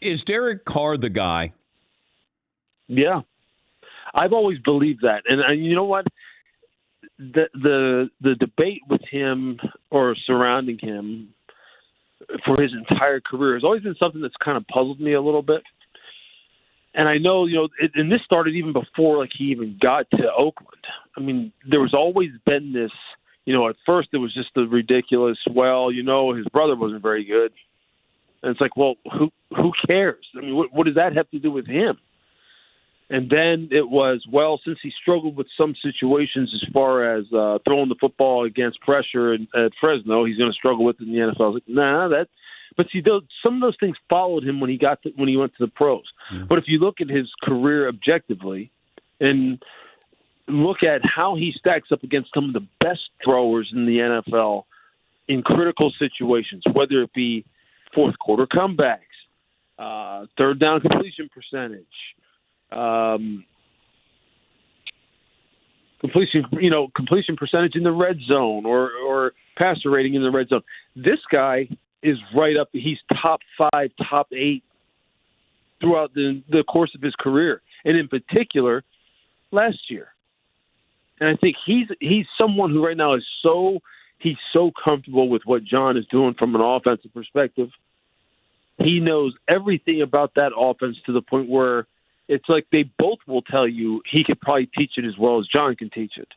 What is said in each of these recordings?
Is Derek Carr the guy? Yeah. I've always believed that. And you know what? The debate with him or surrounding him for his entire career has always been something that's kind of puzzled me a little bit. And I know, and this started even before he even got to Oakland. I mean, there was always been this, at first it was just the ridiculous, his brother wasn't very good. And it's like, well, who cares? I mean, what does that have to do with him? And then it was, since he struggled with some situations as far as throwing the football against pressure at Fresno, he's going to struggle with it in the NFL. I was like, but see, some of those things followed him when he went to the pros. Mm-hmm. But if you look at his career objectively and look at how he stacks up against some of the best throwers in the NFL in critical situations, whether it be fourth quarter comebacks, third down completion percentage, completion percentage in the red zone or passer rating in the red zone. This guy is right up. He's top 5, top 8 throughout the course of his career, and in particular last year. And I think he's someone who right now is so comfortable with what John is doing from an offensive perspective. He knows everything about that offense to the point where it's like they both will tell you he could probably teach it as well as John can teach it.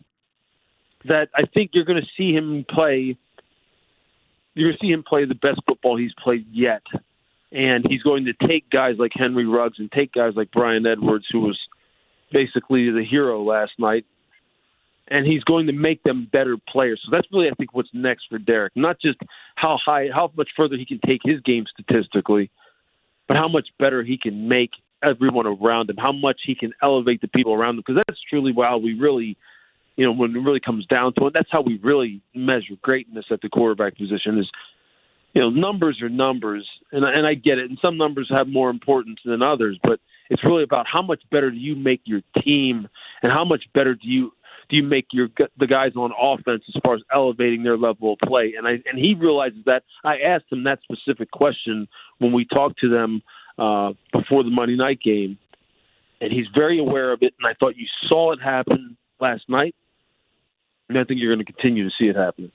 That I think you're going to see him play. You're going to see him play the best football he's played yet. And he's going to take guys like Henry Ruggs and take guys like Brian Edwards, who was basically the hero last night, and he's going to make them better players. So that's really, I think, what's next for Derek. Not just how much further he can take his game statistically, but how much better he can make everyone around him, how much he can elevate the people around him, because that's truly how we really, when it really comes down to it, that's how we really measure greatness at the quarterback position is, numbers are numbers, and I get it, and some numbers have more importance than others, but it's really about how much better do you make your team, and how much better do you make the guys on offense as far as elevating their level of play, and he realizes that. I asked him that specific question when we talked to them before the Monday night game, and he's very aware of it, and I thought you saw it happen last night, and I think you're going to continue to see it happen.